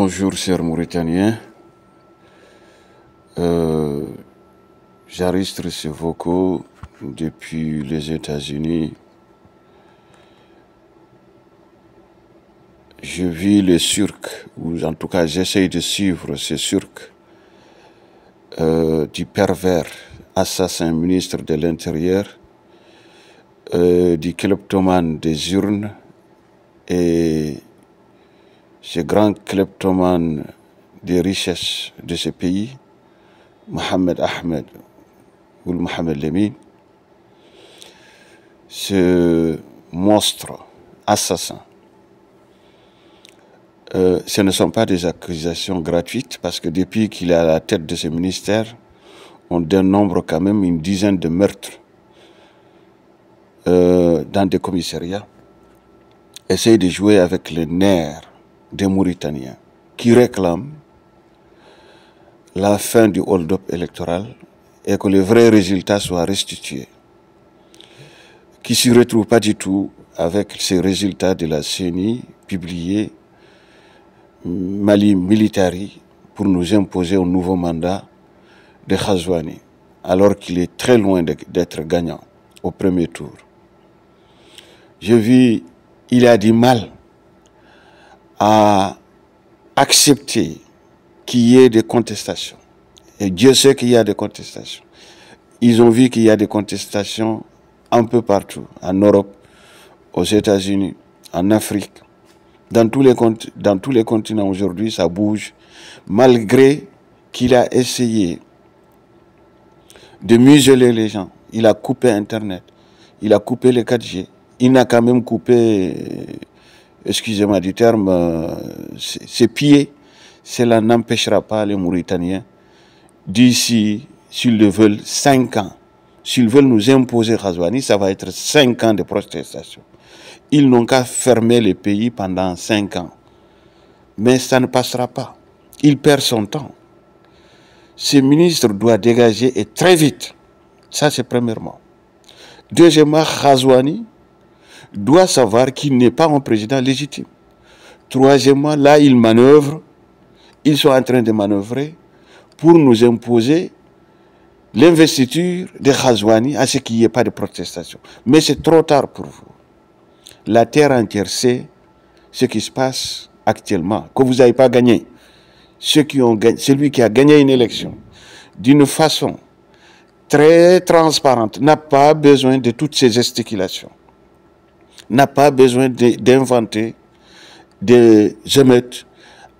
Bonjour chers Mauritaniens, j'enregistre ces vocaux depuis les États-Unis. Je vis le cirque, ou en tout cas j'essaye de suivre ce cirque du pervers assassin ministre de l'Intérieur, du kleptomane des urnes et ce grand kleptomane des richesses de ce pays, Mohamed Ahmed ou Mohamed Lemine, ce monstre assassin. Ce ne sont pas des accusations gratuites parce que depuis qu'il est à la tête de ce ministère, on dénombre quand même une dizaine de meurtres dans des commissariats. Essaye de jouer avec les nerfs des Mauritaniens qui réclament la fin du hold-up électoral et que le vrai résultat soit restitué, qui ne s'y retrouve pas du tout avec ces résultats de la CENI publiés Mali Militari pour nous imposer un nouveau mandat de Ghazouani, alors qu'il est très loin d'être gagnant au premier tour. Je vis, il a du mal à accepter qu'il y ait des contestations. Et Dieu sait qu'il y a des contestations. Ils ont vu qu'il y a des contestations un peu partout, en Europe, aux États-Unis, en Afrique. Dans tous les continents aujourd'hui, ça bouge, malgré qu'il a essayé de museler les gens. Il a coupé Internet, il a coupé les 4G, il n'a quand même coupé, excusez-moi du terme, ses pieds. Cela n'empêchera pas les Mauritaniens d'ici, s'ils le veulent, 5 ans. S'ils veulent nous imposer Ghazouani, ça va être 5 ans de protestation. Ils n'ont qu'à fermer le pays pendant 5 ans. Mais ça ne passera pas. Il perd son temps. Ce ministre doit dégager et très vite. Ça, c'est premièrement. Deuxièmement, Ghazouani doit savoir qu'il n'est pas un président légitime. Troisièmement, là, ils manœuvrent. Ils sont en train de manœuvrer pour nous imposer l'investiture de Ghazouani à ce qu'il n'y ait pas de protestation. Mais c'est trop tard pour vous. La terre entière sait ce qui se passe actuellement, que vous n'avez pas gagné. Celui qui a gagné une élection d'une façon très transparente n'a pas besoin de toutes ces gesticulations, n'a pas besoin d'inventer des émeutes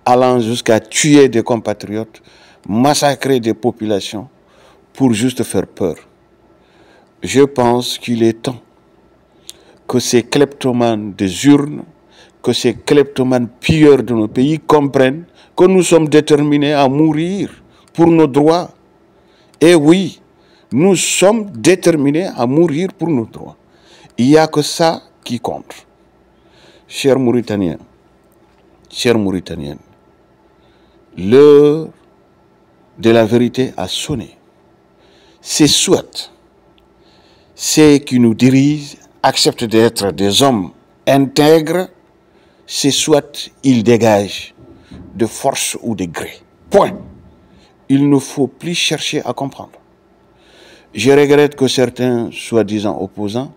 allant jusqu'à tuer des compatriotes, massacrer des populations pour juste faire peur. Je pense qu'il est temps que ces kleptomanes des urnes, que ces kleptomanes pilleurs de nos pays comprennent que nous sommes déterminés à mourir pour nos droits. Et oui, nous sommes déterminés à mourir pour nos droits. Il n'y a que ça qui compte. Chers Mauritaniens, chères Mauritaniennes, l'heure de la vérité a sonné. C'est soit ceux qui nous dirigent acceptent d'être des hommes intègres, c'est soit ils dégagent de force ou de gré. Point. Il ne faut plus chercher à comprendre. Je regrette que certains soi-disant opposants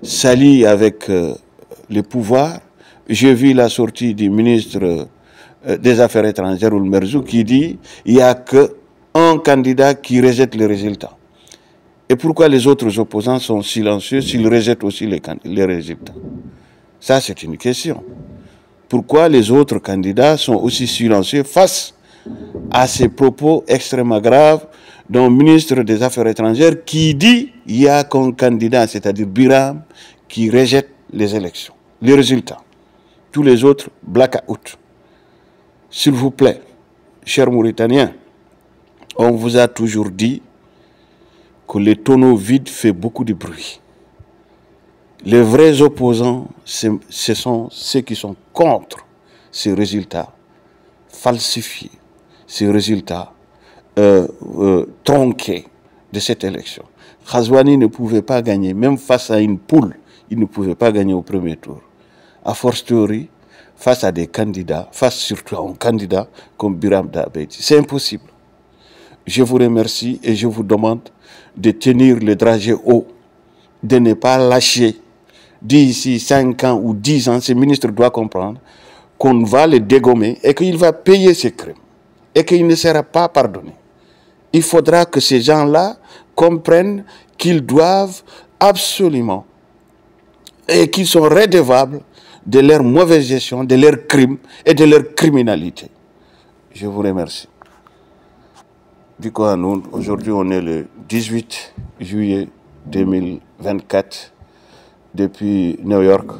s'allient avec le pouvoir. J'ai vu la sortie du ministre des Affaires étrangères, Ould Merzouq, qui dit qu'il n'y a qu'un candidat qui rejette les résultats. Et pourquoi les autres opposants sont silencieux s'ils rejettent aussi les résultats? Ça, c'est une question. Pourquoi les autres candidats sont aussi silencieux face à ces propos extrêmement graves d'un ministre des Affaires étrangères qui dit qu'il n'y a qu'un candidat, c'est-à-dire Biram, qui rejette les élections, les résultats. Tous les autres, blackout. S'il vous plaît, chers Mauritaniens, on vous a toujours dit que le tonneau vide fait beaucoup de bruit. Les vrais opposants, ce sont ceux qui sont contre ces résultats falsifiés, ces résultats tronqués de cette élection. Ghazouani ne pouvait pas gagner, même face à une poule, il ne pouvait pas gagner au premier tour. A fortiori, face à des candidats, face surtout à un candidat comme Biram Dabedi. C'est impossible. Je vous remercie et je vous demande de tenir le dragé haut, de ne pas lâcher. D'ici 5 ans ou 10 ans, ce ministre doit comprendre qu'on va le dégommer et qu'il va payer ses crimes et qu'il ne sera pas pardonné. Il faudra que ces gens-là comprennent qu'ils doivent absolument et qu'ils sont redevables de leur mauvaise gestion, de leurs crimes et de leur criminalité. Je vous remercie. Du coup, nous, aujourd'hui, on est le 18 juillet 2024 depuis New York.